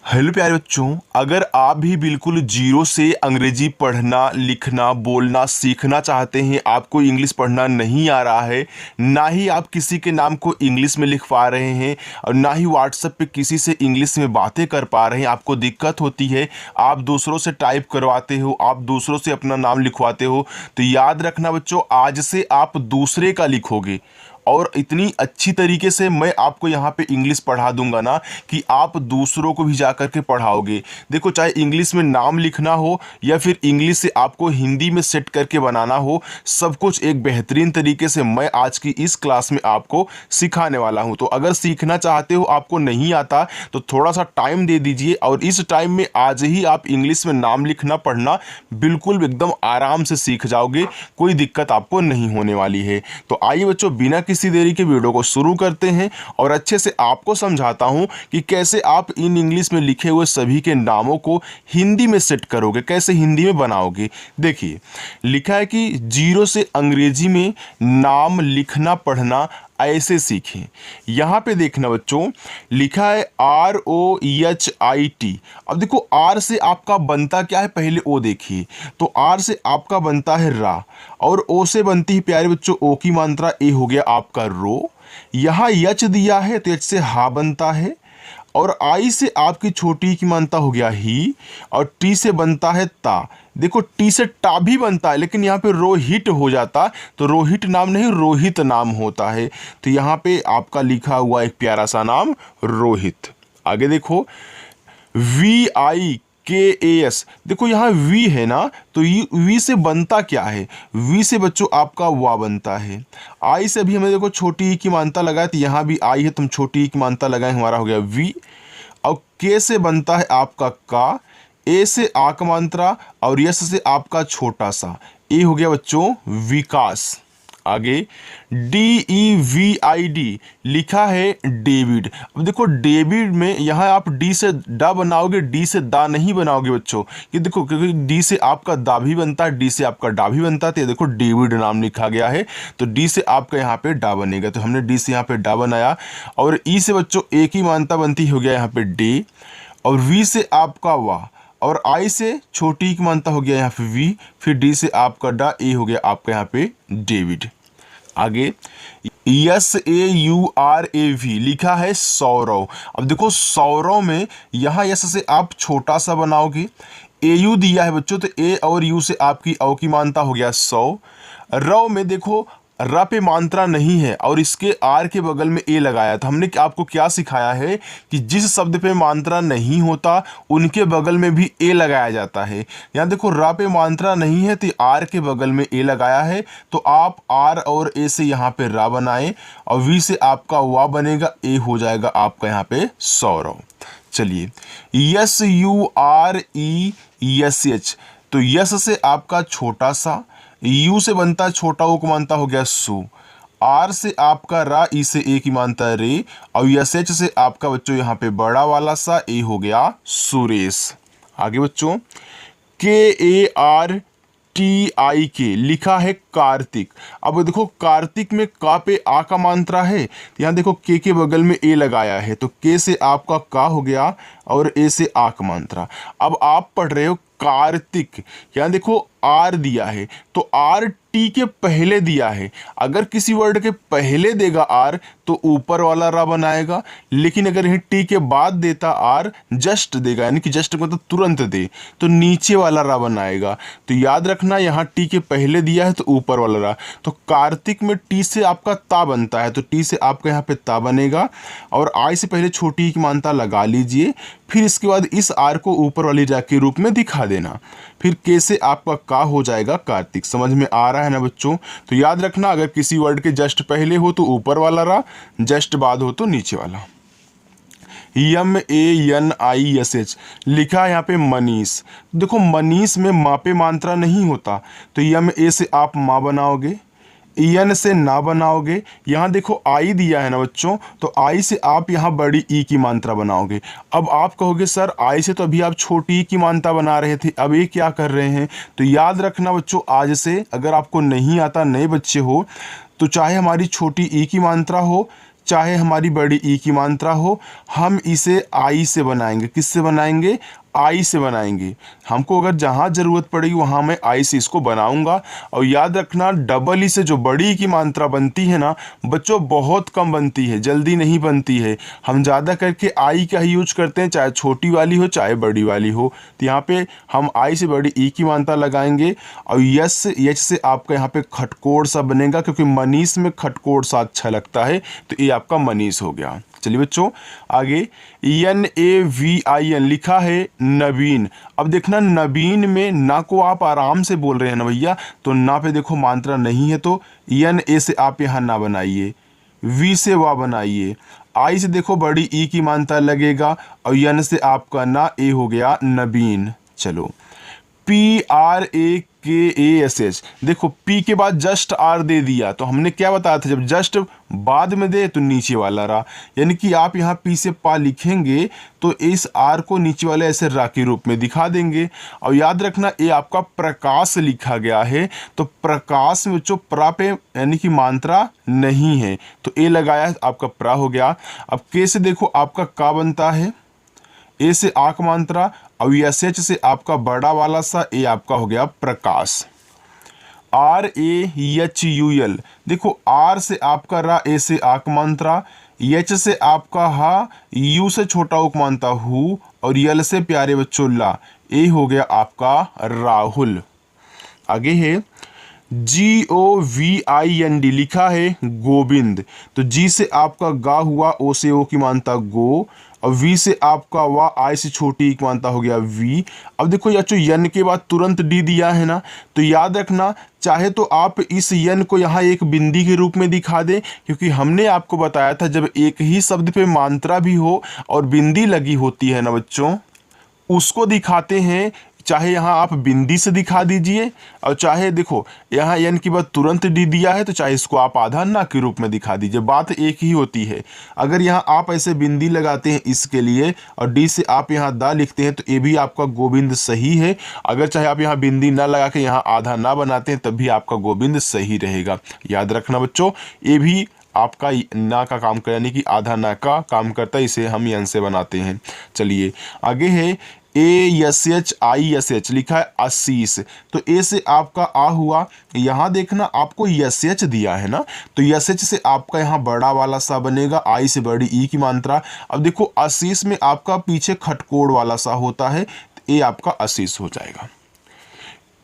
Hello प्यारे बच्चों, अगर आप भी बिल्कुल जीरो से अंग्रेजी पढ़ना लिखना बोलना सीखना चाहते हैं, आपको इंग्लिश पढ़ना नहीं आ रहा है, ना ही आप किसी के नाम को इंग्लिश में लिख पा रहे हैं और ना ही व्हाट्सएप पे किसी से इंग्लिश में बातें कर पा रहे हैं, आपको दिक्कत होती है, आप दूसरों से टाइप करवाते हो, आप दूसरों से अपना नाम लिखवाते हो, तो याद रखना बच्चों, आज से आप दूसरे का लिखोगे और इतनी अच्छी तरीके से मैं आपको यहाँ पे इंग्लिश पढ़ा दूंगा ना कि आप दूसरों को भी जा कर के पढ़ाओगे। देखो, चाहे इंग्लिश में नाम लिखना हो या फिर इंग्लिश से आपको हिंदी में सेट करके बनाना हो, सब कुछ एक बेहतरीन तरीके से मैं आज की इस क्लास में आपको सिखाने वाला हूँ। तो अगर सीखना चाहते हो, आपको नहीं आता, तो थोड़ा सा टाइम दे दीजिए और इस टाइम में आज ही आप इंग्लिश में नाम लिखना पढ़ना बिल्कुल एकदम आराम से सीख जाओगे, कोई दिक्कत आपको नहीं होने वाली है। तो आइए बच्चों, बिना किसी देरी के वीडियो को शुरू करते हैं और अच्छे से आपको समझाता हूं कि कैसे आप इन इंग्लिश में लिखे हुए सभी के नामों को हिंदी में सेट करोगे, कैसे हिंदी में बनाओगे। देखिए, लिखा है कि जीरो से अंग्रेजी में नाम लिखना पढ़ना ऐसे सीखें। यहाँ पे देखना बच्चों, लिखा है ROHIT। अब देखो, आर से आपका बनता क्या है, पहले ओ देखिए, तो आर से आपका बनता है रा और ओ से बनती है प्यारे बच्चों ओ की मात्रा, ए हो गया आपका रो। यहाँ यच दिया है तो यच से हा बनता है और आई से आपकी छोटी की मानता हो गया ही और टी से बनता है ता। देखो, टी से टा भी बनता है लेकिन यहाँ पे रोहित हो जाता, तो रोहित नाम नहीं रोहित नाम होता है। तो यहाँ पे आपका लिखा हुआ एक प्यारा सा नाम रोहित। आगे देखो, VIKAS। देखो यहाँ वी है ना, तो वी से बनता क्या है, वी से बच्चों आपका वा बनता है। आई से भी हमें देखो छोटी ई की मानता लगाए, तो यहाँ भी आई है, तुम छोटी ई की मानता लगाए, हमारा हो गया वी। और के से बनता है आपका का, ए से आ का मात्रा और यस से आपका छोटा सा, ए हो गया बच्चों विकास। आगे DEVID लिखा है डेविड। अब देखो, डेविड में यहाँ आप डी से डा बनाओगे, डी से दा नहीं बनाओगे बच्चों, ये देखो, क्योंकि डी से आपका दा भी बनता है, डी से आपका डा भी बनता है, तो ये देखो डेविड नाम लिखा गया है, तो डी से आपका यहाँ पे डा बनेगा, तो हमने डी से यहाँ पे डा बनाया। और ई से बच्चों एक ही मानता बनती हो गया यहाँ पे डे, और वी से आपका वाह, और आई से छोटी की मानता हो गया यहाँ पे वी, फिर डी से आपका डा, ए हो गया आपका यहाँ पे डेविड। आगे SAURAV लिखा है सौरव। अब देखो, सौरव में यहाँ यस से आप छोटा सा बनाओगे, AU दिया है बच्चों, तो ए और यू से आपकी औ की मानता हो गया सौ। रव में देखो, र पे मात्रा नहीं है और इसके आर के बगल में ए लगाया, तो हमने आपको क्या सिखाया है कि जिस शब्द पे मात्रा नहीं होता उनके बगल में भी ए लगाया जाता है। यहाँ देखो, र पे मात्रा नहीं है तो आर के बगल में ए लगाया है, तो आप आर और ए से यहाँ पे रा बनाए और वी से आपका वा बनेगा, ए हो जाएगा आपका यहाँ पे सौरव। चलिए, SURESH, तो यस से आपका छोटा सा, यू से बनता है छोटा ओ को मानता हो गया सु, आर से आपका रा, ई से ए की मानता है रे, और यस एच से आपका बच्चों यहाँ पे बड़ा वाला सा ए हो गया सुरेश। आगे बच्चों, KARTIK लिखा है कार्तिक। अब देखो, कार्तिक में का पे आ का मात्रा है, तो यहाँ देखो के बगल में ए लगाया है, तो के से आपका का हो गया और ए से आ का मात्रा। अब आप पढ़ रहे हो कार्तिक, यहाँ देखो आर दिया है, तो आर टी के पहले दिया है, अगर किसी वर्ड के पहले देगा आर तो ऊपर वाला रा बनाएगा, लेकिन अगर यह टी के बाद देता आर, जस्ट देगा, यानी कि जस्ट मतलब तुरंत दे, तो नीचे वाला रा बनाएगा। तो याद रखना, यहाँ टी के पहले दिया है तो ऊपर वाला रा, तो कार्तिक में टी से आपका ता बनता है, तो टी से आपका यहाँ पे ता बनेगा और आई से पहले छोटी की मानता लगा लीजिए, फिर इसके बाद इस आर को ऊपर वाली रा के रूप में दिखा देना, फिर के से आपका का हो जाएगा कार्तिक। समझ में आ रहा है ना बच्चों? तो याद रखना, अगर किसी वर्ड के जस्ट पहले हो तो ऊपर वाला रा, जस्ट बाद हो तो नीचे वाला। MANISH लिखा है यहाँ पे मनीष। देखो, मनीष में माँ पे मात्रा नहीं होता, तो MA से आप माँ बनाओगे, EN से ना बनाओगे। यहाँ देखो आई दिया है ना बच्चों, तो आई से आप यहाँ बड़ी ई की मात्रा बनाओगे। अब आप कहोगे सर, आई से तो अभी आप छोटी ई की मात्रा बना रहे थे, अब ये क्या कर रहे हैं? तो याद रखना बच्चों, आज से अगर आपको नहीं आता, नए बच्चे हो, तो चाहे हमारी छोटी ई की मात्रा हो चाहे हमारी बड़ी ई की मात्रा हो, हम इसे आई से बनाएंगे। किससे बनाएंगे? आई से बनाएंगे। हमको अगर जहाँ ज़रूरत पड़ेगी वहाँ मैं आई से इसको बनाऊंगा। और याद रखना, डबल ई से जो बड़ी ई की मात्रा बनती है ना बच्चों, बहुत कम बनती है, जल्दी नहीं बनती है। हम ज़्यादा करके आई का ही यूज करते हैं, चाहे छोटी वाली हो चाहे बड़ी वाली हो। तो यहाँ पे हम आई से बड़ी ई की मात्रा लगाएंगे। और यस एच से आपका यहाँ पे खटकोड़ सा बनेगा, क्योंकि मनीष में खटकोड़ सा अच्छा लगता है, तो ये आपका मनीष हो गया। चलिए बच्चों आगे, NAVIN लिखा है नवीन। अब देखना, नवीन में ना को आप आराम से बोल रहे हैं ना भैया, तो ना पे देखो मात्रा नहीं है, तो NA से आप यहाँ ना बनाइए, V से वाह बनाइए, आई से देखो बड़ी ई की मात्रा लगेगा, और यन से आपका ना ए हो गया नवीन। चलो, PRAKASH, देखो पी के बाद जस्ट आर दे दिया, तो हमने क्या बताया था, जब जस्ट बाद में दे तो नीचे वाला रा, यानी कि आप यहाँ पी से पा लिखेंगे तो इस आर को नीचे वाले ऐसे रा के रूप में दिखा देंगे। और याद रखना, ये आपका प्रकाश लिखा गया है, तो प्रकाश में बच्चों प्रा पे यानी कि मात्रा नहीं है, तो ए लगाया, आपका प्रा हो गया। अब के से देखो आपका का बनता है, ए से आक मात्रा, और एच से आपका बड़ा वाला सा ए आपका हो गया प्रकाश। RAHUL, देखो आर से आपका रा, ए से आक मात्रा, एच से आपका हा, यू से छोटा उक मात्रा हु, और यल से प्यारे बच्चों ला, ए हो गया आपका राहुल। आगे है GOVIND लिखा है गोविंद, तो जी से आपका गा हुआ, ओ से ओ की मानता गो, और वी से आपका वाह, आई से छोटी की मानता हो गया वी। अब देखो याचो यन के बाद तुरंत डी दिया है ना, तो याद रखना, चाहे तो आप इस यन को यहाँ एक बिंदी के रूप में दिखा दें, क्योंकि हमने आपको बताया था जब एक ही शब्द पे मात्रा भी हो और बिंदी लगी होती है ना बच्चों, उसको दिखाते हैं। चाहे यहाँ आप बिंदी से दिखा दीजिए, और चाहे देखो यहाँ यन की बात तुरंत डी दिया है, तो चाहे इसको आप आधा ना के रूप में दिखा दीजिए, बात एक ही होती है। अगर यहाँ आप ऐसे बिंदी लगाते हैं इसके लिए, और डी से आप यहाँ दा लिखते हैं, तो ये भी आपका गोविंद सही है। अगर चाहे आप यहाँ बिंदी ना लगा के यहाँ आधा ना बनाते हैं, तब भी आपका गोविंद सही रहेगा। याद रखना बच्चों, ये भी आपका ना का काम कर, यानी कि आधा ना का काम करता है, इसे हम यन से बनाते हैं। चलिए आगे है ASHISH लिखा है आशीष, तो ए से आपका आ हुआ, यहाँ देखना आपको यश दिया है ना, तो यश से आपका यहाँ बड़ा वाला सा बनेगा, आई से बड़ी ई की मात्रा। अब देखो आशीष में आपका पीछे खटकोड़ वाला सा होता है, तो ये आपका आशीष हो जाएगा।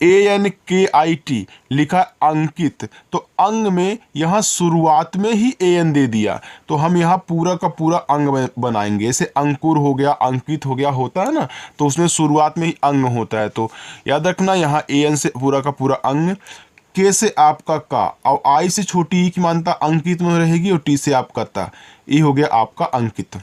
ANKIT लिखा अंकित, तो अंग में यहाँ शुरुआत में ही AN दे दिया, तो हम यहाँ पूरा का पूरा अंग बनाएंगे। जैसे अंकुर हो गया, अंकित हो गया, होता है ना, तो उसमें शुरुआत में ही अंग होता है, तो याद रखना यहाँ AN से पूरा का पूरा अंग, के से आपका का, और आई से छोटी ई की मात्रा अंकित में रहेगी, और टी से आपका ता, ये हो गया आपका अंकित।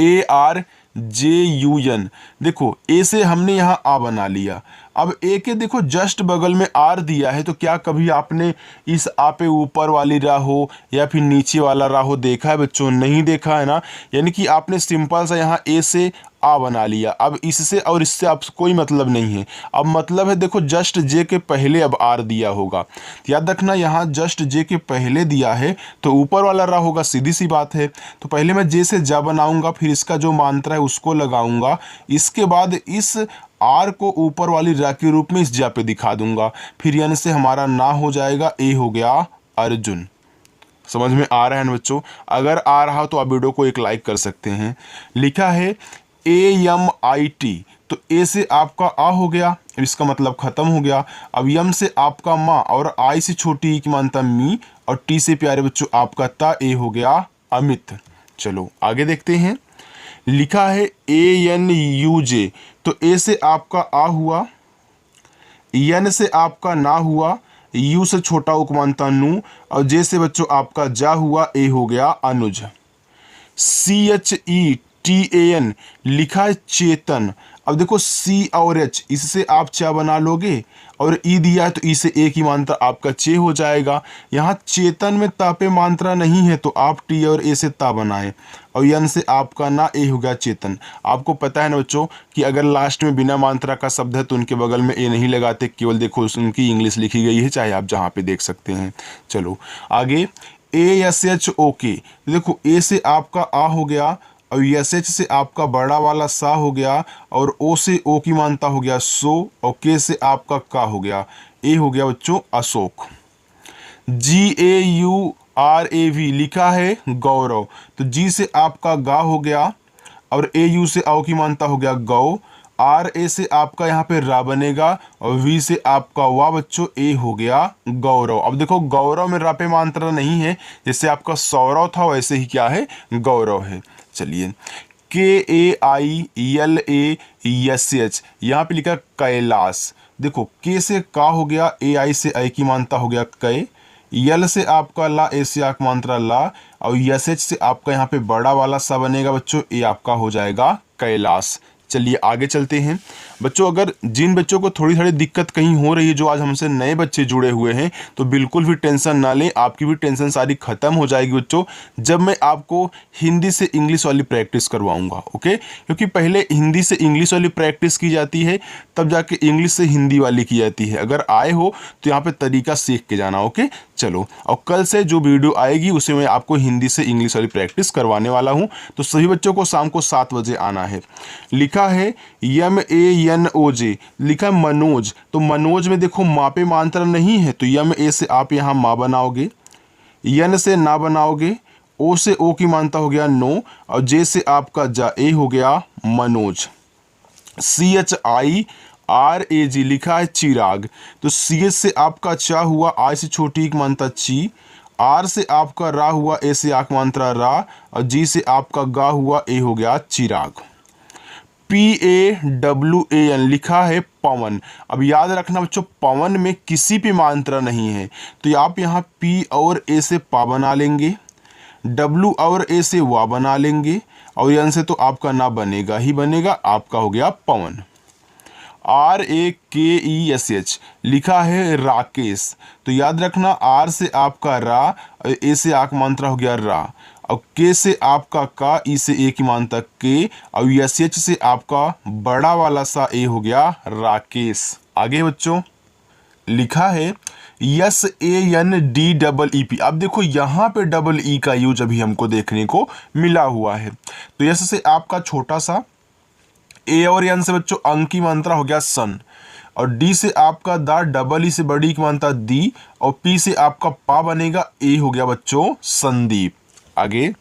ARJUN, देखो ए से हमने यहाँ आ बना लिया, अब ए के देखो जस्ट बगल में आर दिया है, तो क्या कभी आपने इस आ पे ऊपर वाली रा हो या फिर नीचे वाला रा हो देखा है बच्चों? नहीं देखा है ना, यानी कि आपने सिंपल सा यहाँ ए से आ बना लिया। अब इससे और इससे अब कोई मतलब नहीं है, अब मतलब है देखो जस्ट जे के पहले अब आर दिया होगा, याद रखना यहाँ जस्ट जे के पहले दिया है तो ऊपर वाला रा होगा, सीधी सी बात है। तो पहले मैं जे से जा बनाऊंगा, फिर इसका जो मात्रा है उसको लगाऊंगा, इसके बाद इस आर को ऊपर वाली रा के रूप में इस जा पे दिखा दूंगा, फिर यानी से हमारा ना हो जाएगा, ए हो गया अर्जुन। समझ में आ रहा है ना बच्चों? अगर आ रहा हो तो आप वीडियो को एक लाइक कर सकते हैं। लिखा है AMIT, तो ए से आपका आ हो गया, इसका मतलब खत्म हो गया। अब यम से आपका माँ, और आई से छोटी ई की मानता मी, और टी से प्यारे बच्चों आपका ता, ए हो गया अमित। चलो आगे देखते हैं। लिखा है ANUJ, तो ए से आपका आ हुआ, यन से आपका ना हुआ, यू से छोटा उपमानता नू, और जे से बच्चों आपका जा हुआ, ए हो गया अनुज। CHETAN लिखा है चेतन, अब देखो सी और एच इससे आप चा बना लोगे, और ई दिया है तो ई से ए की मात्रा आपका चे हो जाएगा। यहाँ चेतन में ता पे मात्रा नहीं है, तो आप टी और ए से ता बनाए, और यन से आपका ना, ए हो गया चेतन। आपको पता है ना बच्चों कि अगर लास्ट में बिना मात्रा का शब्द है तो उनके बगल में ए नहीं लगाते, केवल देखो उनकी इंग्लिश लिखी गई है, चाहे आप जहाँ पे देख सकते हैं। चलो आगे, ASHOK, देखो ए से आपका आ हो गया और SH से आपका बड़ा वाला सा हो गया और O से O की मानता हो गया सो और K से आपका का हो गया, ए हो गया बच्चों अशोक। GAURAV लिखा है गौरव, तो जी से आपका गा हो गया और AU से आओ की मानता हो गया गौ, RA से आपका यहाँ पे रा बनेगा और V से आपका वा बच्चों ए हो गया गौरव। अब देखो गौरव में रा पे मात्रा नहीं है, जैसे आपका सौरव था वैसे ही क्या है गौरव है। चलिए KAILASH यहाँ पे लिखा कैलाश, देखो के से का हो गया, AI से आई की मानता हो गया कै, यल से आपका ला, ए से आक मात्रा ला और SH से आपका यहाँ पे बड़ा वाला सा बनेगा बच्चों, ए आपका हो जाएगा कैलाश। चलिए आगे चलते हैं बच्चों। अगर जिन बच्चों को थोड़ी थोड़ी दिक्कत कहीं हो रही है, जो आज हमसे नए बच्चे जुड़े हुए हैं, तो बिल्कुल भी टेंशन ना लें, आपकी भी टेंशन सारी खत्म हो जाएगी बच्चों जब मैं आपको हिंदी से इंग्लिश वाली प्रैक्टिस करवाऊंगा। ओके, क्योंकि पहले हिंदी से इंग्लिश वाली प्रैक्टिस की जाती है, तब जाके इंग्लिश से हिंदी वाली की जाती है। अगर आए हो तो यहाँ पे तरीका सीख के जाना। ओके चलो, और कल से जो वीडियो आएगी उसे मैं आपको हिंदी से इंग्लिश वाली प्रैक्टिस करवाने वाला हूँ, तो सभी बच्चों को शाम को 7 बजे आना है। लिखा है MANOJ, लिखा है मनोज, तो मनोज में देखो माँ पे मात्रा नहीं है, तो MA से आप यहाँ माँ बनाओगे, यन से ना बनाओगे, ओ से ओ की मानता हो गया नो और जे से आपका जा, ए हो गया मनोज। CHIRAG लिखा है चिराग, तो CH से आपका चा हुआ, आई से छोटी की मानता ची, आर से आपका रा हुआ, ए से आक मात्रा रा और जी से आपका गा हुआ, ए हो गया चिराग। PAWAN लिखा है पवन। अब याद रखना बच्चों, पवन में किसी पे मात्रा नहीं है, तो आप यहाँ P और A से पा बना लेंगे, W और A से वा बना लेंगे और यन से तो आपका ना बनेगा ही बनेगा, आपका हो गया पवन। RAKESH लिखा है राकेश, तो याद रखना आर से आपका रा, ए से आक मात्रा हो गया रा और के से आपका का, ई से ए की मानता के और SH से आपका बड़ा वाला सा ए हो गया राकेश। आगे बच्चों लिखा है SANDEEP। अब देखो यहाँ पे डबल ई का यूज अभी हमको देखने को मिला हुआ है, तो यस से आपका छोटा सा, ए और एन से बच्चों अंक की मात्रा हो गया सन और डी से आपका दा, डबल ई से बड़ी की मात्रा दी और पी से आपका पा बनेगा, ए हो गया बच्चों संदीप। आगे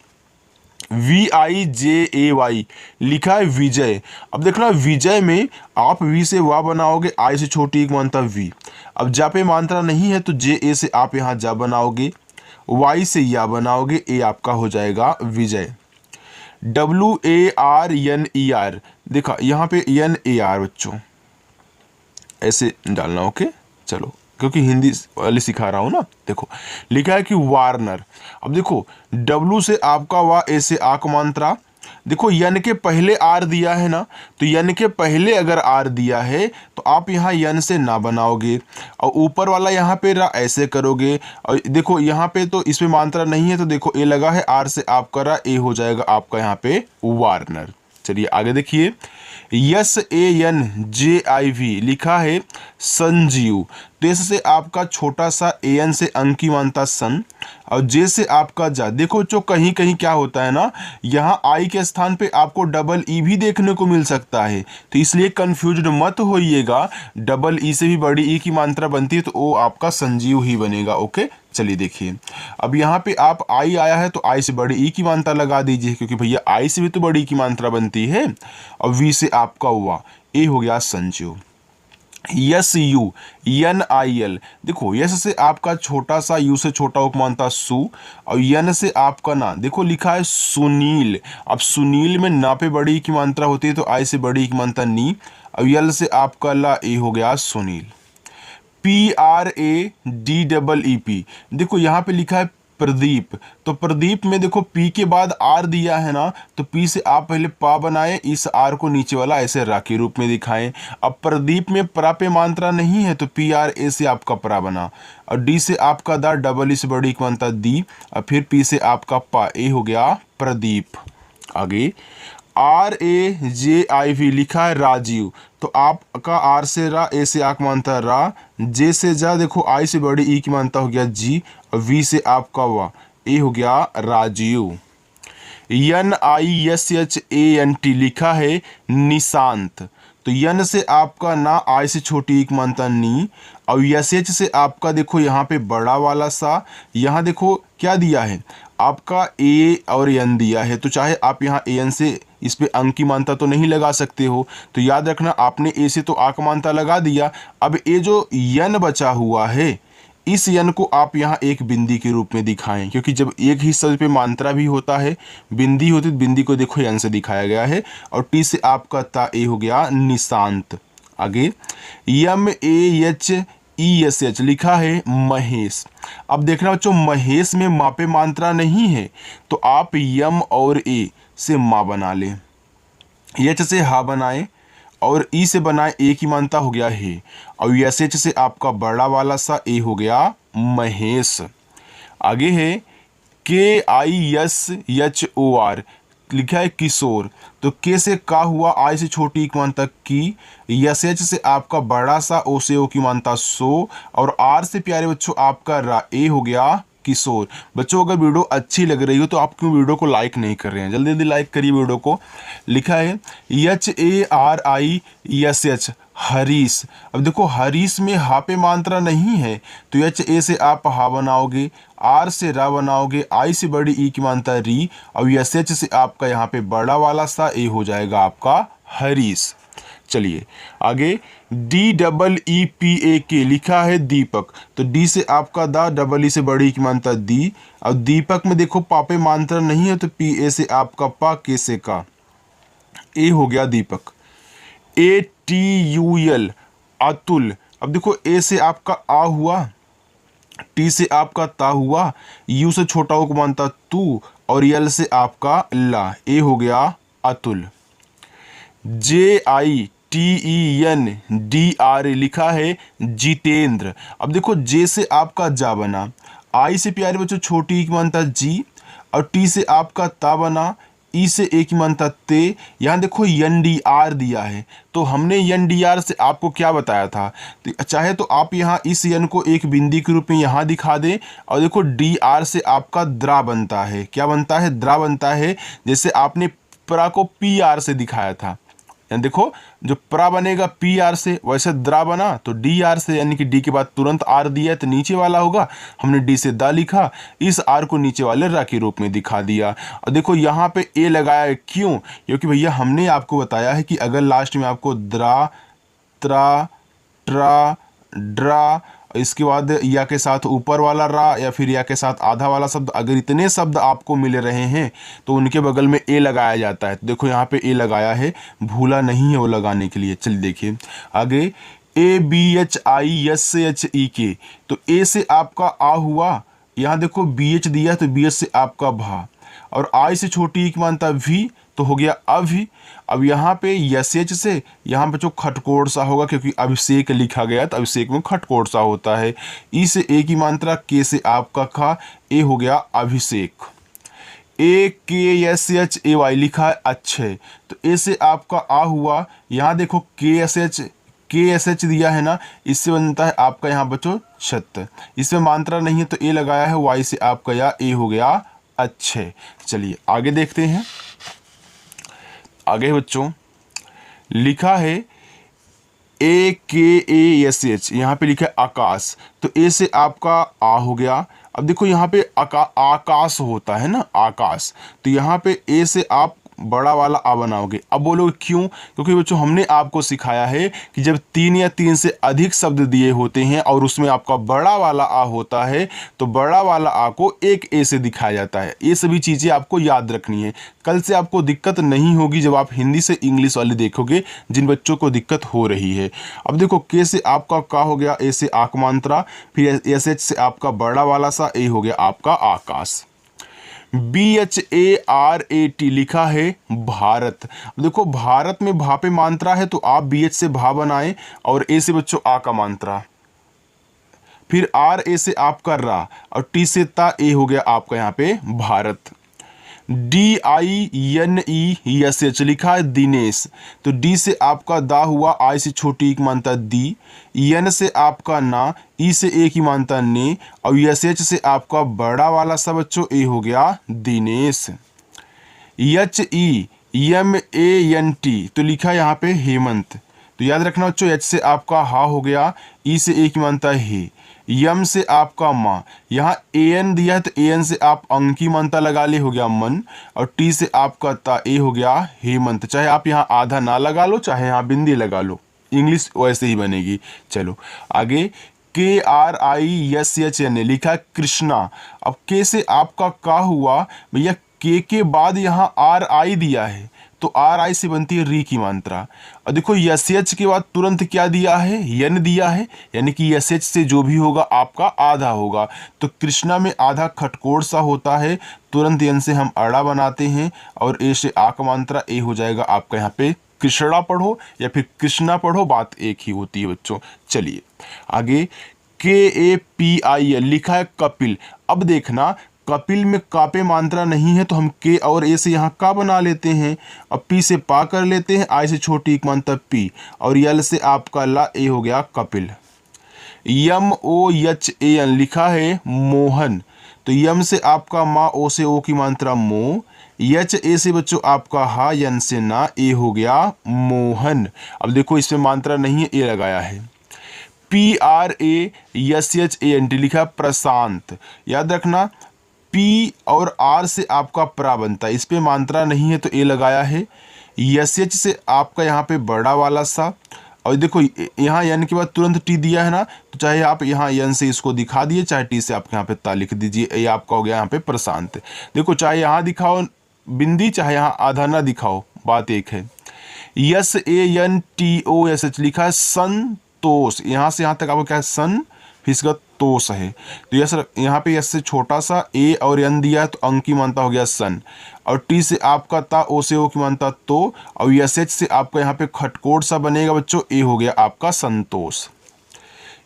VIJAY लिखा है विजय। अब देखना विजय में आप वी से वा बनाओगे, आई से छोटी एक मात्रा वी, अब जा पे मात्रा नहीं है तो जे ए से आप यहाँ जा बनाओगे, वाई से या बनाओगे, ए आपका हो जाएगा विजय। WARNER देखा यहाँ पे NAR बच्चों ऐसे डालना। ओके चलो, क्योंकि हिंदी वाले सिखा रहा हूँ ना। देखो लिखा है कि वार्नर, अब देखो W से आपका वा, ए से आक मात्रा, देखो यन के पहले आर दिया है ना, तो यन के पहले अगर आर दिया है तो आप यहाँ यन से ना बनाओगे और ऊपर वाला यहाँ पे रा ऐसे करोगे और देखो यहाँ पे तो इसमें मात्रा नहीं है, तो देखो ए लगा है, आर से आपका रा, ए हो जाएगा आपका यहाँ पे वार्नर। चलिए आगे देखिए SANJIV लिखा है संजीव, तो एस से आपका छोटा सा, AN से अंक की मानता सन और जे से आपका जा। देखो जो कहीं कहीं क्या होता है ना, यहाँ आई के स्थान पे आपको डबल ई भी देखने को मिल सकता है, तो इसलिए कंफ्यूज्ड मत होइएगा, डबल ई से भी बड़ी ई की मात्रा बनती है तो वो आपका संजीव ही बनेगा। ओके चलिए देखिए, अब यहाँ पे आप आई आया है तो आई से बड़ी ई की मात्रा लगा दीजिए, क्योंकि भैया आई से भी तो बड़ी की मात्रा बनती है, और वी से आपका हुआ, ए हो गया संजीव। SUNIL देखो यस से आपका छोटा सा, यू से छोटा उपमानता सु और यन से आपका ना, देखो लिखा है सुनील। अब सुनील में ना पे बड़ी की मात्रा होती है तो आई से बड़ी की मात्रा नी और यल से आपका ला, ए हो गया सुनील। PRADEEP देखो यहाँ पे लिखा है प्रदीप, तो प्रदीप में देखो पी के बाद आर दिया है ना, तो पी से आप पहले पा बनाए, इस आर को नीचे वाला ऐसे रा के रूप में दिखाएं। अब प्रदीप में प्रा पे मात्रा नहीं है तो PRA से आपका प्रा बना और डी से आपका दा, डबल ई से बड़ी की मात्रा दी और फिर पी से आपका पा, ए हो गया प्रदीप। आगे RAJIV लिखा है राजीव, तो आपका आर से रा, ए से आक मानता रा, जे से जा, देखो आई से बड़ी ई की मानता हो गया जी और वी से आपका वा, ए हो गया राजीव। NISHANT लिखा है निशांत। तो यन से आपका ना आई से छोटी एक मानता नी, और SH से आपका देखो यहाँ पे बड़ा वाला सा, यहाँ देखो क्या दिया है आपका ए और एन दिया है, तो चाहे आप यहाँ AN से इस पे अंक की मानता तो नहीं लगा सकते हो, तो याद रखना आपने ए से तो आ का मानता लगा दिया। अब ये जो यन बचा हुआ है इस यन को आप यहाँ एक बिंदी के रूप में दिखाएं, क्योंकि जब एक ही शब्द पे मात्रा भी होता है बिंदी होती तो बिंदी को देखो यन से दिखाया गया है, और टी से आपका ता ए हो गया निशांत। आगे MAHESH लिखा है महेश। अब देखना बच्चों महेश में मा पे मात्रा नहीं है, तो आप यम और ए से माँ बना लें, एच से हा बनाए और ई से बनाए ए की मानता हो गया है, और SH से आपका बड़ा वाला सा ए हो गया महेश। आगे है KISHOR लिखा है किशोर। तो के से का हुआ, आई से छोटी की मानता की, SH से आपका बड़ा सा ओ से ओ की मानता सो, और आर से प्यारे बच्चों आपका रा ए हो गया किशोर। बच्चों अगर वीडियो अच्छी लग रही हो तो आप क्यों वीडियो को लाइक नहीं कर रहे हैं, जल्दी जल्दी लाइक करिए वीडियो को। लिखा है HARISH हरीश। अब देखो हरीश में हा पे मात्रा नहीं है, तो HA से आप हा बनाओगे, आर से रा बनाओगे, आई से बड़ी ई की मानता री, और SH से आपका यहाँ पे बड़ा वाला सा ए हो जाएगा आपका हरीश। चलिए आगे DEEPAK लिखा है दीपक। तो डी से आपका दा, डबल ई से बड़ी की मानता दी, और दीपक में देखो पापे मात्रा नहीं है तो PA से आपका पा, के से का ए हो गया दीपक। ATUL अतुल। अब देखो ए से आपका आ हुआ, टी से आपका ता हुआ, यू से छोटा हो को मानता तू, और यल से आपका ला, ए हो गया अतुल। JITENDR लिखा है जितेंद्र। अब देखो जे से आपका जा बना, आई से प्यारे बच्चों छोटी की मानता जी, और टी से आपका ता बना, ई से ए की मानता ते। यहाँ देखो NDR दिया है, तो हमने NDR से आपको क्या बताया था, तो चाहे तो आप यहाँ इस यन को एक बिंदी के रूप में यहाँ दिखा दें, और देखो DR से आपका द्रा बनता है, क्या बनता है, द्रा बनता है। जैसे आपने प्रा को PR से दिखाया था, यानी देखो जो प्रा बनेगा PR से, वैसे द्रा बना तो DR से, यानी कि डी के बाद तुरंत आर दिया है तो नीचे वाला होगा, हमने डी से दा लिखा, इस आर को नीचे वाले रा के रूप में दिखा दिया। और देखो यहाँ पे ए लगाया है, क्यों, क्योंकि भैया हमने आपको बताया है कि अगर लास्ट में आपको द्रा, त्रा, ट्रा, ड्रा, इसके बाद या के साथ ऊपर वाला रा, या फिर या के साथ आधा वाला शब्द, अगर इतने शब्द आपको मिल रहे हैं तो उनके बगल में ए लगाया जाता है। तो देखो यहाँ पे ए लगाया है, भूला नहीं है वो लगाने के लिए। चलिए देखिए आगे ABHISHEK। तो ए से आपका आ हुआ, यहाँ देखो BH दिया है तो BH से आपका भा, और आई से छोटी एक मानता वी, तो हो गया अभी। अब यहाँ पे SH से यहाँ पे जो खटकोड़ सा होगा, क्योंकि अभिषेक लिखा गया तो अभिषेक में खटकोड़ सा होता है। ई से ए की मात्रा, के से आपका खा, ए हो गया अभिषेक। AKSHAY लिखा है अच्छे। तो ए से आपका आ हुआ, यहाँ देखो KSH दिया है ना, इससे बनता है आपका यहाँ बच्चों छत, इसमें मात्रा नहीं है तो ए लगाया है, वाई से आपका या ए हो गया अच्छे। चलिए आगे देखते हैं। आगे बच्चों लिखा है AKASH, यहाँ पे लिखा है आकाश। तो ए से आपका आ हो गया। अब देखो यहाँ पे आकाश होता है ना, आकाश, तो यहाँ पे ए से आप बड़ा वाला आ बनाओगे। अब बोलोगे क्यों, क्योंकि बच्चों हमने आपको सिखाया है कि जब 3 या 3 से अधिक शब्द दिए होते हैं और उसमें आपका बड़ा वाला आ होता है, तो बड़ा वाला आ को एक ए से दिखाया जाता है। ये सभी चीज़ें आपको याद रखनी है, कल से आपको दिक्कत नहीं होगी जब आप हिंदी से इंग्लिश वाले देखोगे जिन बच्चों को दिक्कत हो रही है। अब देखो के से आपका का हो गया, ए से आक मात्रा, फिर SH से आपका बड़ा वाला सा ए हो गया आपका आकाश। BHARAT लिखा है भारत। देखो भारत में भा पे मात्रा है तो आप BH से भा बनाए, और ए से बच्चों आ का मात्रा, फिर RA से आपका रा, और टी से ता, ए हो गया आपका यहाँ पे भारत। DINESH लिखा है दिनेश, तो डी से आपका दा हुआ, आई से छोटी एक मानता दी, एन से आपका ना, ई से एक ही मानता ने, और एच से आपका बड़ा वाला सा बच्चों ए हो गया दिनेश। HEMANT तो लिखा है यहाँ पे हेमंत, तो याद रखना बच्चों एच से आपका हा हो गया, ई से एक ही मानता है, यम से आपका माँ, यहाँ AN दिया है तो AN से आप अंकी मानता लगा ले, हो गया मन, और टी से आपका ता, ए हो गया हेमंत। चाहे आप यहाँ आधा ना लगा लो, चाहे यहाँ बिंदी लगा लो, इंग्लिश वैसे ही बनेगी। चलो आगे, KRISHN लिखा है कृष्णा। अब के से आपका का हुआ भैया, के बाद यहाँ RI दिया है तो RI से बनती है री की मात्रा। और देखो SH के बाद तुरंत क्या दिया है, यन दिया है, यानी कि SH से जो भी होगा आपका आधा होगा, तो कृष्णा में आधा खटकोड़ सा होता है, तुरंत यन से हम अड़ा बनाते हैं और ए से आ का मात्रा ए हो जाएगा आपका यहाँ पे कृष्णा पढ़ो या फिर कृष्णा पढ़ो, बात एक ही होती है बच्चों। चलिए आगे, KAPIL लिखा है कपिल। अब देखना कपिल में का पे मात्रा नहीं है तो हम के और ए से यहाँ का बना लेते हैं, अब पी से पा कर लेते हैं, आई से छोटी एक मात्रा पी, और यल से आपका ला, ए हो गया कपिल। MOHAN लिखा है मोहन, तो यम से आपका माँ, ओ से ओ की मात्रा मो, एच ए से बच्चों आपका हा, यन से ना, ए हो गया मोहन। अब देखो इसमें मात्रा नहीं है, ए लगाया है। PRASHANT लिखा प्रशांत। याद रखना पी और आर से आपका प्रा बनता है, इस पे मात्रा नहीं है तो ए लगाया है। SH से आपका यहाँ पे बड़ा वाला सा, और देखो यहाँ यन के बाद तुरंत टी दिया है ना, तो चाहे आप यहाँ यन से इसको दिखा दिए, चाहे टी से आप यहाँ पे ता लिख दीजिए, ये आपका हो गया यहाँ पे प्रशांत। देखो चाहे यहाँ दिखाओ बिंदी, चाहे यहाँ आधा ना दिखाओ, बात एक है। SANTOSH लिखा है संतोष, यहाँ से यहाँ तक आपको क्या है सन, फिर इसका तोष है, तो यस यहाँ पे यस से छोटा सा ए और एन दिया है तो अंक की मानता हो गया सन, और टी से आपका ता, ओ से ओ की मानता तो, और SH से आपका यहाँ पे खटकोड़ सा बनेगा बच्चों, ए हो गया आपका संतोष।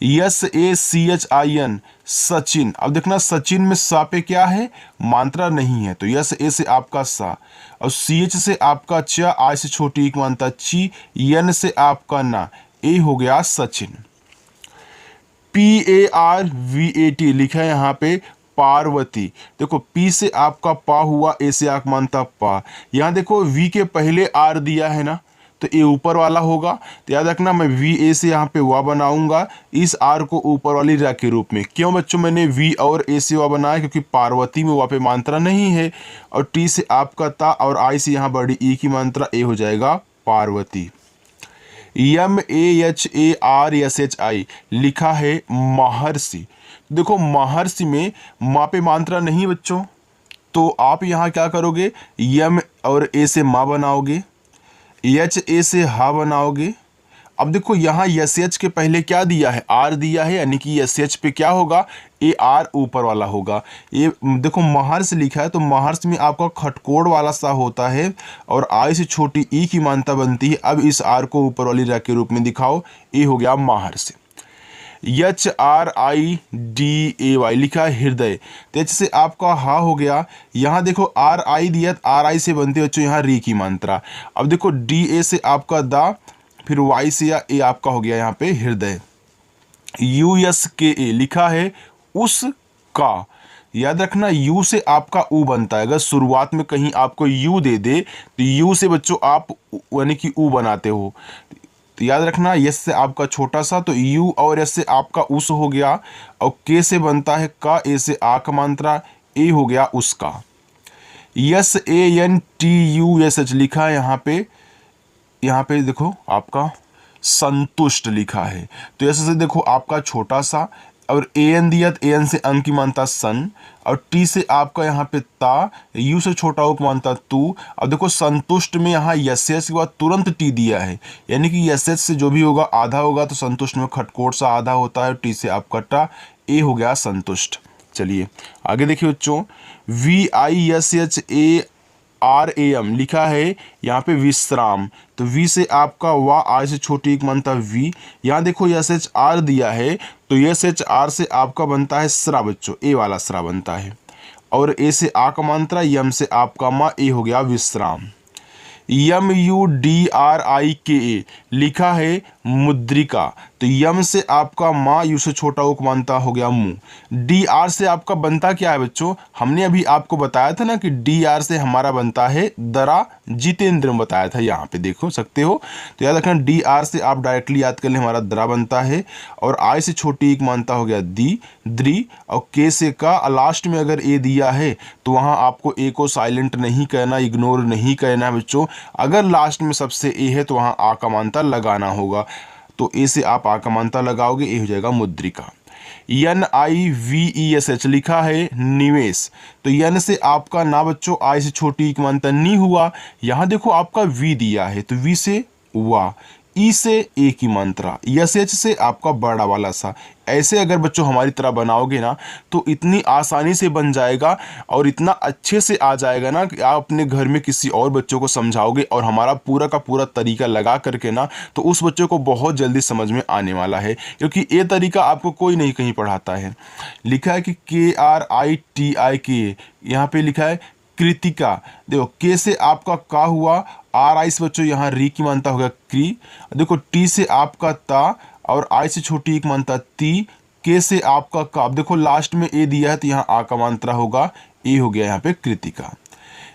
SACHIN सचिन। अब देखना सचिन में सा पे क्या है, मात्रा नहीं है, तो यस ए से आपका सा, और CH से आपका च, आई से छोटी एक मानता ची, यन से आपका ना, ए हो गया सचिन। PARVAT लिखा है यहाँ पे पार्वती। देखो पी से आपका पा हुआ, ए से आप मानता पा, यहाँ देखो वी के पहले आर दिया है ना, तो ए ऊपर वाला होगा, तो याद रखना मैं वी ए से यहाँ पे वा बनाऊंगा, इस आर को ऊपर वाली रा के रूप में। क्यों बच्चों मैंने वी और ए से वा बनाया, क्योंकि पार्वती में वा पे मात्रा नहीं है, और टी से आपका ता, और आई से यहाँ बड़ी ई की मात्रा, ए हो जाएगा पार्वती। MAHARSHI लिखा है महर्षि। देखो महर्षि में माँ पे मात्रा नहीं बच्चों, तो आप यहाँ क्या करोगे, यम और ए से माँ बनाओगे, एच ए से हा बनाओगे। अब देखो यहाँ SH के पहले क्या दिया है, आर दिया है, यानी कि SH पे क्या होगा, ए आर ऊपर वाला होगा। ये देखो महर्ष लिखा है, तो महर्ष में आपका खटकोड़ वाला सा होता है, और आई से छोटी ई की मानता बनती है। अब इस आर को ऊपर वाली रा के रूप में दिखाओ, ए हो गया महर्ष। HRIDAY लिखा है हृदय, तो एच से आपका हा हो गया, यहाँ देखो RI दिया, RI से बनती है बच्चों यहाँ री की मात्रा। अब देखो DA से आपका दा, फिर वाई से या ए आपका हो गया यहाँ पे हृदय। USKA लिखा है उसका। याद रखना यू से आपका ऊ बनता है, अगर शुरुआत में कहीं आपको यू दे दे तो यू से बच्चों आप यानी कि ऊ बनाते हो, तो याद रखना यस से आपका छोटा सा, तो यू और एस से आपका उस हो गया, और के से बनता है का, ए से आ का मात्रा, ए हो गया उसका। SANTUSH लिखा है यहाँ पे देखो आपका संतुष्ट लिखा है, तो ऐसे से देखो आपका छोटा सा, और AN दिया तो AN से अंक की मानता सन, और टी से आपका यहाँ पे ता, यू से छोटा हो मानता तू। अब देखो संतुष्ट में यहाँ SH के बाद तुरंत टी दिया है, यानी कि SH से जो भी होगा आधा होगा, तो संतुष्ट में खटकोट सा आधा होता है, टी से आपका टा, ए हो गया संतुष्ट। चलिए आगे देखिए बच्चों, VISHARAM लिखा है यहाँ पे विश्राम, तो वी से आपका वा, आई से छोटी एक बनता वी, यहाँ देखो SHR दिया है, तो SHR से आपका बनता है श्रा बच्चों, ए वाला श्रा बनता है, और ए से आ का मात्रा, यम से आपका माँ, ए हो गया विश्राम। MUDRIKA लिखा है मुद्रिका, तो यम से आपका माँ, यू से छोटा उक मानता हो गया मुंह। DR से आपका बनता क्या है बच्चों, हमने अभी आपको बताया था ना कि DR से हमारा बनता है दरा, जितेंद्र में बताया था, यहाँ पे देखो सकते हो। तो याद रखना DR से आप डायरेक्टली याद कर लें, हमारा दरा बनता है, और आई से छोटी एक मानता हो गया दी, द्री, और के से का, लास्ट में अगर ए दिया है तो वहाँ आपको ए को साइलेंट नहीं करना, इग्नोर नहीं करना है बच्चों। अगर लास्ट में सबसे ए है तो वहाँ आ का मानता लगाना होगा, तो ए से आप आ का मानता लगाओगे, ए हो जाएगा मुद्रिका। NIVESH लिखा है निवेश, तो यन से आपका ना बच्चों आई से छोटी एक मानता नी हुआ, यहाँ देखो आपका वी दिया है तो वी से वा, ई से ए की मात्रा, SH से आपका बड़ा वाला सा। ऐसे अगर बच्चों हमारी तरह बनाओगे ना तो इतनी आसानी से बन जाएगा और इतना अच्छे से आ जाएगा ना कि आप अपने घर में किसी और बच्चों को समझाओगे और हमारा पूरा का पूरा तरीका लगा करके ना, तो उस बच्चे को बहुत जल्दी समझ में आने वाला है, क्योंकि ये तरीका आपको कोई नहीं कहीं पढ़ाता है। लिखा है कि KRITIK, यहाँ पे लिखा है कृतिका, देखो के से आपका का हुआ, RI से बच्चों यहाँ री की मानता होगा क्री, देखो टी से आपका ता, और आई से छोटी एक मानता ती, के से आपका का, अब देखो लास्ट में ए दिया है तो यहाँ आ का मात्रा होगा, ए हो गया यहाँ पे कृतिका।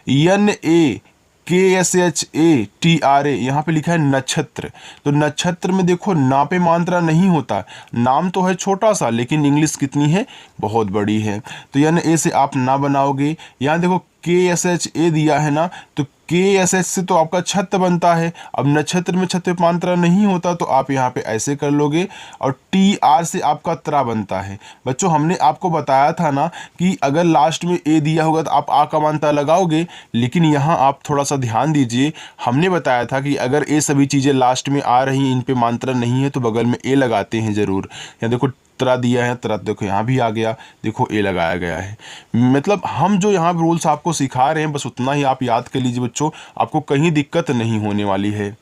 NAKSHATRA, यहाँ पे लिखा है नक्षत्र, तो नक्षत्र में देखो ना पे मात्रा नहीं होता, नाम तो है छोटा सा लेकिन इंग्लिश कितनी है, बहुत बड़ी है, तो ए से आप ना बनाओगे। यहाँ देखो KSHA दिया है ना, तो KSH से तो आपका छत्र बनता है, अब नक्षत्र में छत्र मात्रा नहीं होता तो आप यहाँ पे ऐसे कर लोगे, और TR से आपका त्रा बनता है। बच्चों हमने आपको बताया था ना कि अगर लास्ट में ए दिया होगा तो आप आ का मात्रा लगाओगे, लेकिन यहाँ आप थोड़ा सा ध्यान दीजिए, हमने बताया था कि अगर ये सभी चीज़ें लास्ट में आ रही, इन पे मात्रा नहीं है तो बगल में ए लगाते हैं ज़रूर। यहाँ देखो त्रा दिया है, त्रा देखो यहाँ भी आ गया, देखो ए लगाया गया है। मतलब हम जो यहाँ रूल्स आपको सिखा रहे हैं बस उतना ही आप याद कर लीजिए बच्चों, आपको कहीं दिक्कत नहीं होने वाली है।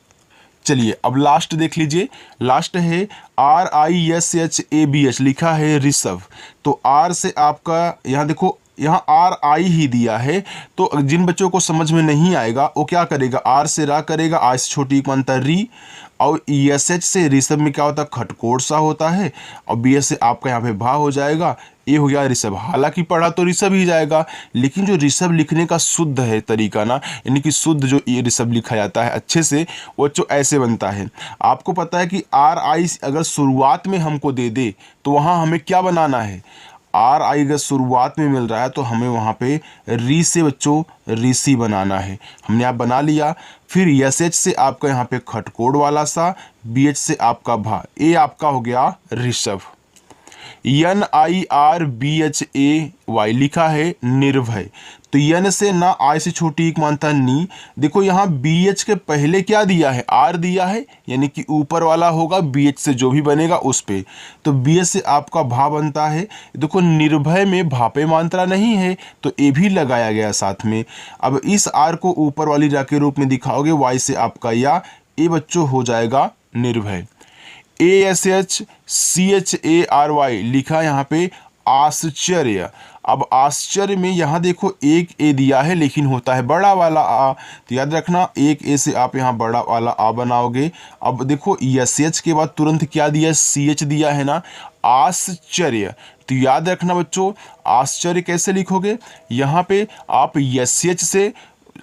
चलिए अब लास्ट देख लीजिए, लास्ट है RISHABH लिखा है ऋषभ, तो R से आपका यहाँ देखो यहाँ RI ही दिया है, तो जिन बच्चों को समझ में नहीं आएगा वो क्या करेगा, R से रा करेगा, आई से छोटी एक मानता री, और ESH से ऋषभ में क्या होता है, खटकोट सा होता है, और BS से आपका यहाँ पे भा हो जाएगा, ये हो गया ऋषभ। हालांकि पढ़ा तो ऋषभ ही जाएगा, लेकिन जो ऋषभ लिखने का शुद्ध है तरीका ना, यानी कि शुद्ध जो ये ऋषभ लिखा जाता है अच्छे से, वो जो ऐसे बनता है। आपको पता है कि RI अगर शुरुआत में हमको दे दे तो वहाँ हमें क्या बनाना है, RI अगर शुरुआत में मिल रहा है तो हमें वहाँ पे री से बच्चों ऋषि बनाना है, हमने आप बना लिया। फिर SH से आपका यहाँ पे खटकोड़ वाला सा, BH से आपका भा, ए आपका हो गया ऋषभ। NIRBHAY लिखा है निर्भय, तो यन से ना आई से छोटी एक मानता नी, देखो यहाँ BH के पहले क्या दिया है, R दिया है, यानी कि ऊपर वाला होगा BH से जो भी बनेगा उस पे, तो BH से आपका भा बनता है। देखो निर्भय में भा पे मात्रा नहीं है तो ए भी लगाया गया साथ में। अब इस R को ऊपर वाली रा के रूप में दिखाओगे, Y से आपका या, ए बच्चों हो जाएगा निर्भय। ASHCHARY लिखा यहाँ पे आश्चर्य, अब आश्चर्य में यहाँ देखो एक ए दिया है लेकिन होता है बड़ा वाला आ, तो याद रखना एक ए से आप यहाँ बड़ा वाला आ बनाओगे। अब देखो SH के बाद तुरंत क्या दिया है, CH दिया है ना, आश्चर्य, तो याद रखना बच्चों आश्चर्य कैसे लिखोगे, यहाँ पे आप SH से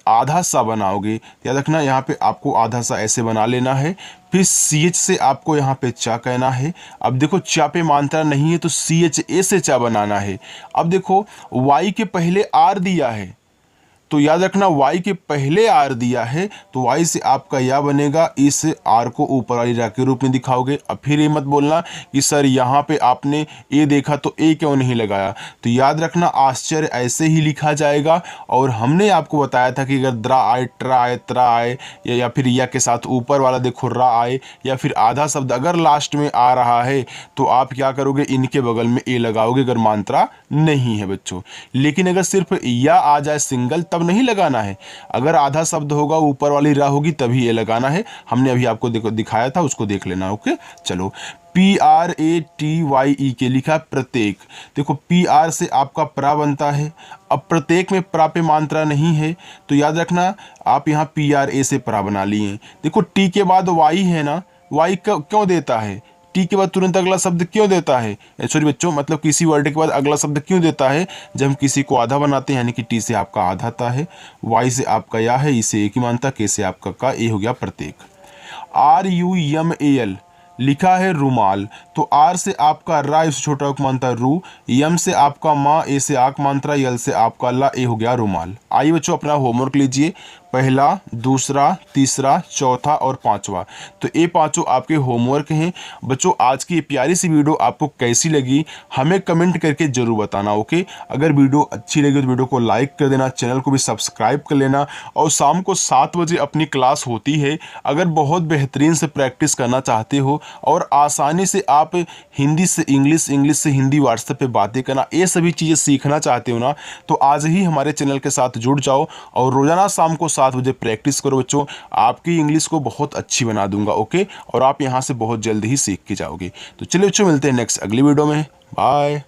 आधा सा बनाओगे, याद रखना यहाँ पे आपको आधा सा ऐसे बना लेना है। फिर CH से आपको यहाँ पे चा कहना है, अब देखो चा पे मात्रा नहीं है तो CHA से चा बनाना है। अब देखो Y के पहले R दिया है, तो याद रखना Y के पहले R दिया है तो Y से आपका या बनेगा, इस R को ऊपर वाली रा के रूप में दिखाओगे। अब फिर ये मत बोलना कि सर यहाँ पे आपने ए देखा तो ए क्यों नहीं लगाया, तो याद रखना आश्चर्य ऐसे ही लिखा जाएगा। और हमने आपको बताया था कि अगर द्रा आए, ट्रा आए, त्रा आए, या फिर या के साथ ऊपर वाला देखो रा आए, या फिर आधा शब्द अगर लास्ट में आ रहा है तो आप क्या करोगे, इनके बगल में ए लगाओगे अगर मात्रा नहीं है बच्चों। लेकिन अगर सिर्फ या आ जाए सिंगल तब नहीं लगाना है, अगर आधा शब्द होगा ऊपर वाली रा होगी तभी ये लगाना है। हमने अभी आपको दिखाया था, उसको देख लेना। ओके चलो PRATYEK लिखा है प्रत्येक। देखो PR से आपका प्रा बनता है, अब प्रत्येक में प्रा पे मात्रा नहीं है तो याद रखना आप यहाँ PRA से प्रा बना लिए। देखो टी के बाद वाई है ना, वाई क्यों देता है, टी के बाद तुरंत अगला शब्द क्यों देता है, सॉरी बच्चों, मतलब किसी वर्ड के बाद अगला शब्द क्यों देता है, जब हम किसी को आधा बनाते हैं, यानी कि टी से आपका आधा आता है, वाई से आपका या है, ई से एक ही मानता, के से आपका का, ए हो गया प्रत्येक। RUMAL लिखा है रुमाल, तो आर से आपका रा, इससे छोटा उक मानता है रू, यम से आपका माँ, ए से आक मात्रा, यल से आपका ला, ए हो गया रुमाल। आइए बच्चों अपना होमवर्क लीजिए, पहला, दूसरा, तीसरा, चौथा और पांचवा, तो ये पांचों आपके होमवर्क हैं। बच्चों आज की ये प्यारी सी वीडियो आपको कैसी लगी हमें कमेंट करके जरूर बताना, ओके। अगर वीडियो अच्छी लगी तो वीडियो को लाइक कर देना, चैनल को भी सब्सक्राइब कर लेना, और शाम को 7 बजे अपनी क्लास होती है। अगर बहुत बेहतरीन से प्रैक्टिस करना चाहते हो और आसानी से आप हिंदी से इंग्लिश, इंग्लिश से हिंदी व्हाट्सएप पे बातें करना, ये सभी चीज़ें सीखना चाहते हो ना, तो आज ही हमारे चैनल के साथ जुड़ जाओ और रोजाना शाम को 7 बजे प्रैक्टिस करो बच्चों। आपकी इंग्लिश को बहुत अच्छी बना दूंगा, ओके, और आप यहाँ से बहुत जल्द ही सीख के जाओगे। तो चलिए बच्चों मिलते हैं नेक्स्ट अगली वीडियो में, बाय।